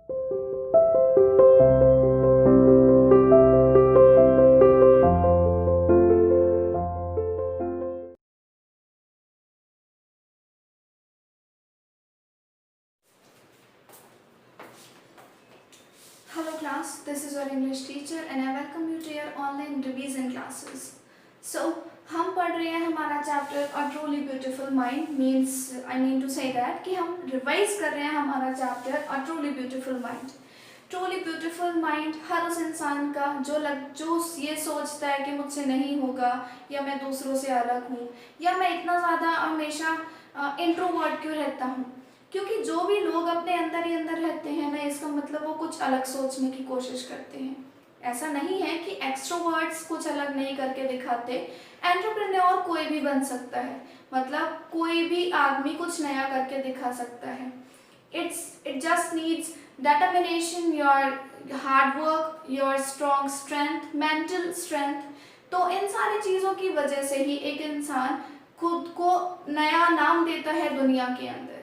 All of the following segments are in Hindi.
Hello class, this is your English teacher and I welcome you to your online revision classes. So, हम पढ़ रहे हैं हमारा chapter a truly beautiful mind mean to say that कि हम रिवाइज कर रहे हैं हमारा chapter a truly beautiful mind. Truly beautiful mind हर उस इंसान का जो ये सोचता है कि मुझसे नहीं होगा, या मैं दूसरों से अलग हूँ, या मैं इतना ज़्यादा हमेशा इंट्रोवर्ट क्यों रहता हूँ। क्योंकि जो भी लोग अपने अंदर ही अंदर रहते हैं ना, इसका मतलब वो कुछ अलग सोचने की कोशिश करते हैं। ऐसा नहीं है कि एक्सट्रोवर्ट्स कुछ अलग नहीं करके दिखाते। एंटरप्रेन्योर कोई भी बन सकता है, मतलब कोई भी आदमी कुछ नया करके दिखा सकता है। It just needs determination, your hard work, your strong strength, mental strength। तो इन सारी चीज़ों की वजह से ही एक इंसान खुद को नया नाम देता है दुनिया के अंदर।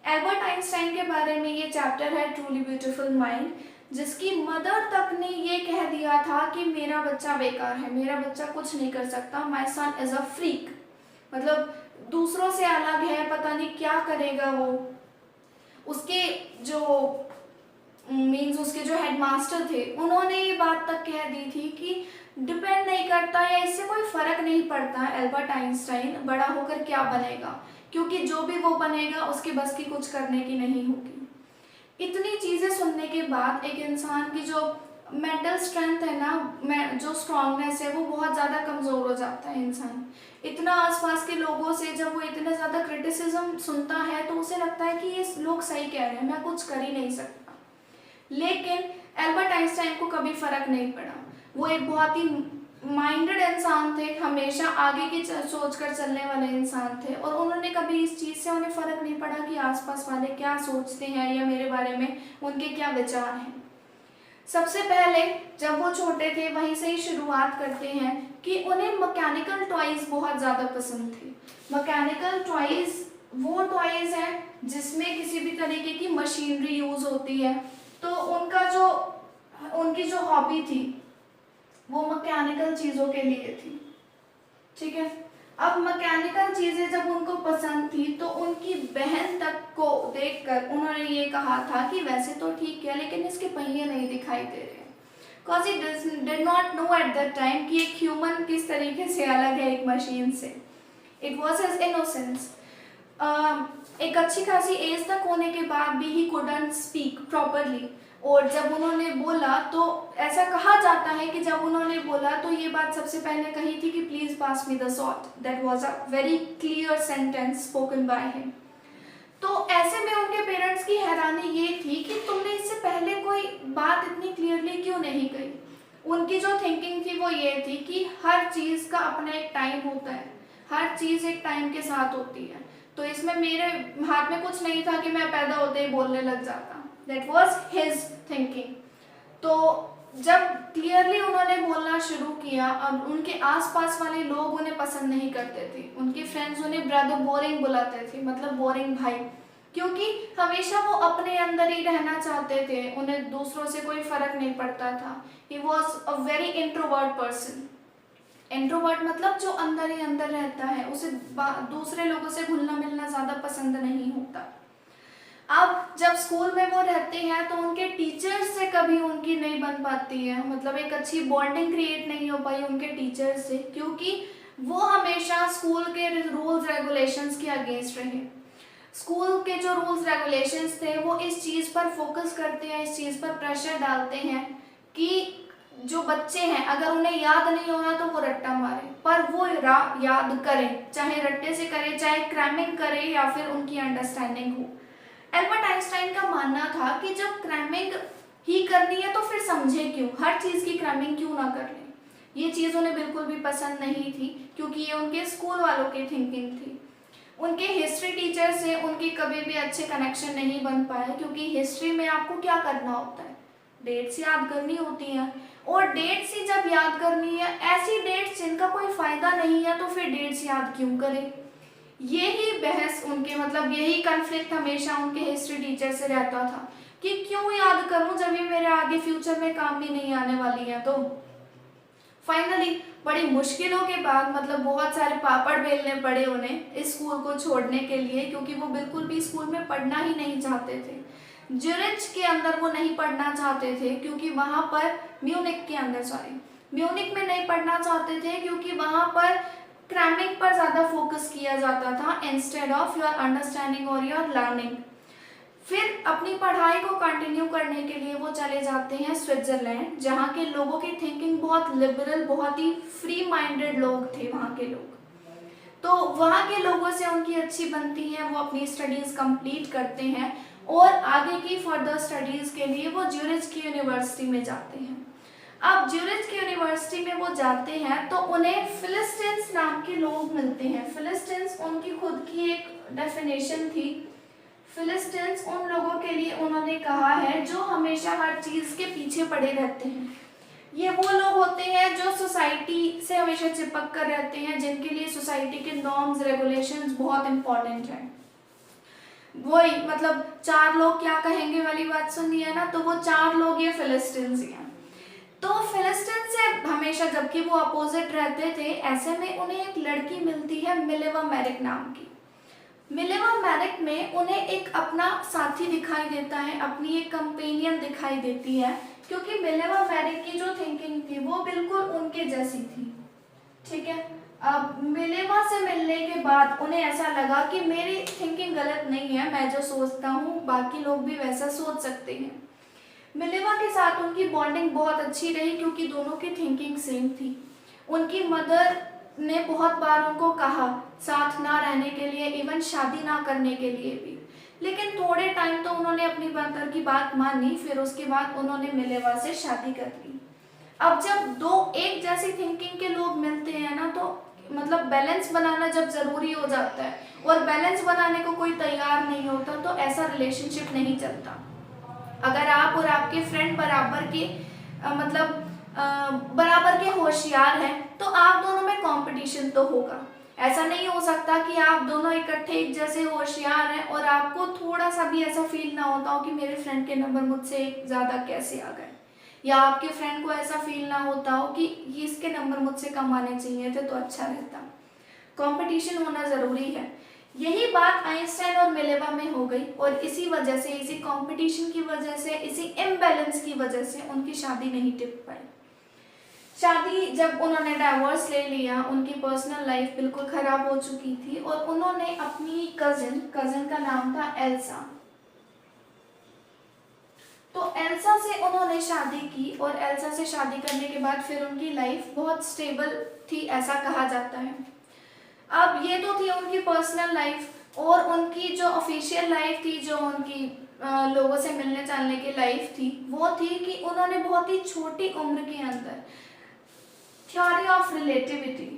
एल्बर्ट आइंस्टाइन के बारे में ये चैप्टर है ट्रूली ब्यूटीफुल माइंड, जिसकी मदर तक ने ये कह दिया था कि मेरा बच्चा बेकार है, मेरा बच्चा कुछ नहीं कर सकता, माई सन इज अ फ्रीक। मतलब दूसरों से अलग है, पता नहीं क्या करेगा वो। उसके जो उसके जो हेडमास्टर थे, उन्होंने ये बात तक कह दी थी कि डिपेंड नहीं करता या इससे कोई फर्क नहीं पड़ता एल्बर्ट आइंस्टाइन बड़ा होकर क्या बनेगा, क्योंकि जो भी वो बनेगा उसके बस की कुछ करने की नहीं होगी। इतनी चीज़ें सुनने के बाद एक इंसान की जो मेंटल स्ट्रेंथ है ना, जो स्ट्रांगनेस है, वो बहुत ज़्यादा कमज़ोर हो जाता है इंसान। इतना आसपास के लोगों से जब वो इतना ज़्यादा क्रिटिसिज्म सुनता है तो उसे लगता है कि ये लोग सही कह रहे हैं, मैं कुछ कर ही नहीं सकता। लेकिन एल्बर्ट आइंस्टाइन को कभी फर्क नहीं पड़ा। वो एक बहुत ही माइंडेड इंसान थे, हमेशा आगे की सोच कर चलने वाले इंसान थे, और उन्होंने कभी इस चीज़ से उन्हें फ़र्क नहीं पड़ा कि आसपास वाले क्या सोचते हैं या मेरे बारे में उनके क्या विचार हैं। सबसे पहले जब वो छोटे थे वहीं से ही शुरुआत करते हैं कि उन्हें मैकेनिकल टॉयज़ बहुत ज़्यादा पसंद थे। मैकेनिकल टॉयज़ वो टॉयज़ हैं जिसमें किसी भी तरीके की मशीनरी यूज़ होती है। तो उनकी जो हॉबी थी वो मैकेनिकल चीज़ों के लिए थी, ठीक है। अब मैकेनिकल चीज़ें जब उनको पसंद थी तो उनकी बहन तक को देखकर उन्होंने ये कहा था कि वैसे तो ठीक है लेकिन इसके पहिए नहीं दिखाई दे रहे, because he did not know at that time कि एक ह्यूमन किस तरीके से अलग है एक मशीन से। It was his innocence. एक अच्छी खासी एज तक होने के बाद भी ही कुडंट स्पीक प्रॉपरली, और जब उन्होंने बोला तो ऐसा कहा जाता है कि जब उन्होंने बोला तो ये बात सबसे पहले कही थी कि please pass me the salt. That was a very clear sentence spoken by him. तो ऐसे में उनके पेरेंट्स की हैरानी ये थी कि तुमने इससे पहले कोई बात इतनी क्लियरली क्यों नहीं कही। उनकी जो थिंकिंग थी वो ये थी कि हर चीज़ का अपना एक टाइम होता है, हर चीज़ एक टाइम के साथ होती है। तो इसमें मेरे हाथ में कुछ नहीं था कि मैं पैदा होते ही बोलने लग जाता। That was his thinking. तो जब क्लियरली उन्होंने बोलना शुरू किया, अब उनके आसपास वाले लोग उन्हें पसंद नहीं करते थे। उनके फ्रेंड्स उन्हें ब्रदर बोरिंग बुलाते थे, मतलब बोरिंग भाई, क्योंकि हमेशा वो अपने अंदर ही रहना चाहते थे, उन्हें दूसरों से कोई फर्क नहीं पड़ता था। He was a very introvert person. Introvert मतलब जो अंदर ही अंदर रहता है, उसे दूसरे लोगों से घुलना मिलना ज़्यादा पसंद नहीं होता। अब जब स्कूल में वो रहते हैं तो उनके टीचर्स से कभी उनकी नहीं बन पाती है, मतलब एक अच्छी बॉन्डिंग क्रिएट नहीं हो पाई उनके टीचर्स से, क्योंकि वो हमेशा स्कूल के रूल्स रेगुलेशंस के अगेंस्ट रहे। स्कूल के जो रूल्स रेगुलेशंस थे वो इस चीज़ पर फोकस करते हैं, इस चीज़ पर प्रेशर डालते हैं कि जो बच्चे हैं अगर उन्हें याद नहीं हो रहा तो वो रट्टा मारे, पर वो याद करें, चाहे रट्टे से करें, चाहे क्रैमिंग करें, या फिर उनकी अंडरस्टैंडिंग हो। एल्बर्ट आइंस्टाइन का मानना था कि जब क्रैमिंग ही करनी है तो फिर समझे क्यों, हर चीज़ की क्रैमिंग क्यों ना कर लें। ये चीज़ उन्हें बिल्कुल भी पसंद नहीं थी, क्योंकि ये उनके स्कूल वालों की थिंकिंग थी। उनके हिस्ट्री टीचर से उनकी कभी भी अच्छे कनेक्शन नहीं बन पाए, क्योंकि हिस्ट्री में आपको क्या करना होता है, डेट्स याद करनी होती हैं, और डेट्स ही जब याद करनी है, ऐसी डेट्स जिनका कोई फ़ायदा नहीं है, तो फिर डेट्स याद क्यों करें। यही बहस उनके, मतलब यही कन्फ्लिक्ट हमेशा उनके हिस्ट्री टीचर से रहता था कि क्यों याद करूं जब ये मेरे आगे फ्यूचर में काम भी नहीं आने वाली है। तो फाइनली बड़ी मुश्किलों के बाद मतलब बहुत सारे पापड़ बेलने पड़े उन्हें इस स्कूल को छोड़ने के लिए, क्योंकि वो बिल्कुल भी स्कूल में पढ़ना ही नहीं चाहते थे। ज्यूरिच के अंदर वो नहीं पढ़ना चाहते थे क्योंकि वहां पर म्यूनिक में नहीं पढ़ना चाहते थे क्योंकि वहां पर क्रैमिंग पर ज़्यादा फोकस किया जाता था इंस्टेड ऑफ योर अंडरस्टैंडिंग और योर लर्निंग। फिर अपनी पढ़ाई को कंटिन्यू करने के लिए वो चले जाते हैं स्विट्जरलैंड, जहाँ के लोगों की थिंकिंग बहुत लिबरल, बहुत ही फ्री माइंडेड लोग थे वहाँ के लोग। तो वहाँ के लोगों से उनकी अच्छी बनती है, वो अपनी स्टडीज़ कंप्लीट करते हैं और आगे की फर्दर स्टडीज़ के लिए वो ज्यूरिच की यूनिवर्सिटी में जाते हैं। अब ज्यूरिच की यूनिवर्सिटी में वो जाते हैं तो उन्हें फिलिस्टीन्स नाम के लोग मिलते हैं। फिलिस्टीन्स उनकी खुद की एक डेफिनेशन थी। फिलिस्टीन्स उन लोगों के लिए उन्होंने कहा है जो हमेशा हर चीज़ के पीछे पड़े रहते हैं। ये वो लोग होते हैं जो सोसाइटी से हमेशा चिपक कर रहते हैं, जिनके लिए सोसाइटी के नॉर्म्स रेगुलेशंस बहुत इंपॉर्टेंट हैं। वही मतलब चार लोग क्या कहेंगे वाली बात सुनी है ना, तो वो चार लोग ये फिलिस्टीन्स ही हैं। तो फिलिस्टीन से हमेशा, जबकि वो अपोजिट रहते थे, ऐसे में उन्हें एक लड़की मिलती है मिलेवा मैरिक नाम की। मिलेवा मैरिक में उन्हें एक अपना साथी दिखाई देता है, अपनी एक कंपेनियन दिखाई देती है, क्योंकि मिलेवा मैरिक की जो थिंकिंग थी वो बिल्कुल उनके जैसी थी। ठीक है, अब मिलेवा से मिलने के बाद उन्हें ऐसा लगा कि मेरी थिंकिंग गलत नहीं है, मैं जो सोचता हूँ बाकी लोग भी वैसा सोच सकते हैं। मिलेवा के साथ उनकी बॉन्डिंग बहुत अच्छी रही क्योंकि दोनों की थिंकिंग सेम थी। उनकी मदर ने बहुत बार उनको कहा साथ ना रहने के लिए, इवन शादी ना करने के लिए भी, लेकिन थोड़े टाइम तो उन्होंने अपनी मदर की बात मानी। फिर उसके बाद उन्होंने मिलेवा से शादी कर ली। अब जब दो एक जैसी थिंकिंग के लोग मिलते हैं ना, तो मतलब बैलेंस बनाना जब जरूरी हो जाता है और बैलेंस बनाने को कोई तैयार नहीं होता तो ऐसा रिलेशनशिप नहीं चलता। अगर आप और आपके फ्रेंड बराबर के बराबर के होशियार हैं तो आप दोनों में कंपटीशन तो होगा। ऐसा नहीं हो सकता कि आप दोनों इकट्ठे एक जैसे होशियार हैं और आपको थोड़ा सा भी ऐसा फील ना होता हो कि मेरे फ्रेंड के नंबर मुझसे ज़्यादा कैसे आ गए, या आपके फ्रेंड को ऐसा फील ना होता हो कि इसके नंबर मुझसे कम आने चाहिए थे तो अच्छा रहता। कंपटीशन होना ज़रूरी है। यही बात आइंस्टाइन और मिलेवा में हो गई और इसी वजह से, इसी कंपटीशन की वजह से, इसी इम्बैलेंस की वजह से उनकी शादी नहीं टिक पाई। शादी जब उन्होंने डाइवोर्स ले लिया, उनकी पर्सनल लाइफ बिल्कुल ख़राब हो चुकी थी और उन्होंने अपनी कज़न का नाम था एल्सा, तो एल्सा से उन्होंने शादी की और एल्सा से शादी करने के बाद फिर उनकी लाइफ बहुत स्टेबल थी, ऐसा कहा जाता है। अब ये तो थी उनकी पर्सनल लाइफ, और उनकी जो ऑफिशियल लाइफ थी, जो उनकी लोगों से मिलने चालने की लाइफ थी, वो थी कि उन्होंने बहुत ही छोटी उम्र के अंदर थ्योरी ऑफ रिलेटिविटी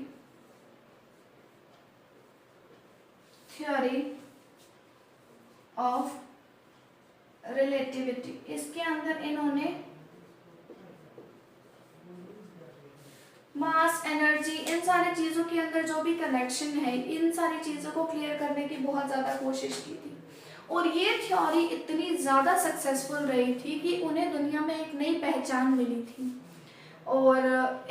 इसके अंदर इन्होंने मास, एनर्जी, इन सारी चीज़ों के अंदर जो भी कनेक्शन है, इन सारी चीज़ों को क्लियर करने की बहुत ज़्यादा कोशिश की थी। और ये थ्योरी इतनी ज़्यादा सक्सेसफुल रही थी कि उन्हें दुनिया में एक नई पहचान मिली थी और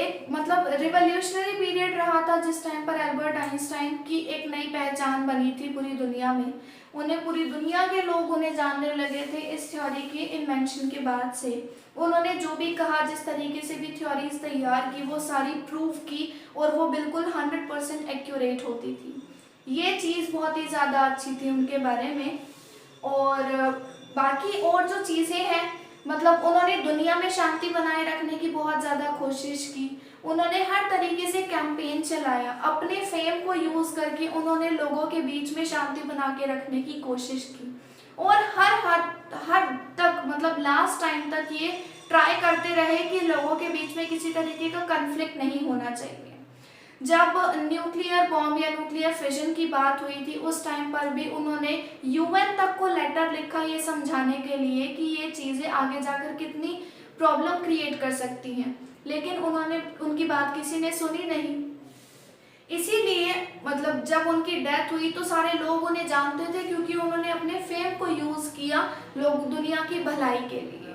एक मतलब रिवॉल्यूशनरी पीरियड रहा था जिस टाइम पर एल्बर्ट आइंस्टाइन की एक नई पहचान बनी थी पूरी दुनिया में। उन्हें पूरी दुनिया के लोग उन्हें जानने लगे थे इस थ्योरी के इन्वेंशन के बाद से। उन्होंने जो भी कहा, जिस तरीके से भी थ्योरीज तैयार की, वो सारी प्रूव की और वो बिल्कुल 100% एक्यूरेट होती थी। ये चीज़ बहुत ही ज़्यादा अच्छी थी उनके बारे में। और बाकी और जो चीज़ें हैं, मतलब उन्होंने दुनिया में शांति बनाए रखने की बहुत ज़्यादा कोशिश की। उन्होंने हर तरीके से कैंपेन चलाया, अपने फेम को यूज़ करके उन्होंने लोगों के बीच में शांति बना के रखने की कोशिश की और हर तक मतलब लास्ट टाइम तक ये ट्राई करते रहे कि लोगों के बीच में किसी तरीके का कन्फ्लिक्ट नहीं होना चाहिए। जब न्यूक्लियर बॉम्ब या न्यूक्लियर फिजन की बात हुई थी, उस टाइम पर भी उन्होंने यूएन तक को लेटर लिखा ये समझाने के लिए कि ये चीज़ें आगे जाकर कितनी प्रॉब्लम क्रिएट कर सकती हैं, लेकिन उनकी बात किसी ने सुनी नहीं। इसीलिए मतलब जब उनकी डेथ हुई तो सारे लोग उन्हें जानते थे, क्योंकि उन्होंने अपने फेम को यूज़ किया लोग दुनिया की भलाई के लिए।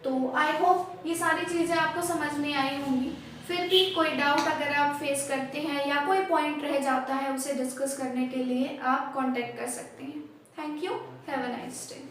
तो आई होप ये सारी चीज़ें आपको समझ में आई होंगी। फिर भी कोई डाउट अगर आप फेस करते हैं या कोई पॉइंट रह जाता है उसे डिस्कस करने के लिए आप कांटेक्ट कर सकते हैं। Thank you, have a nice day.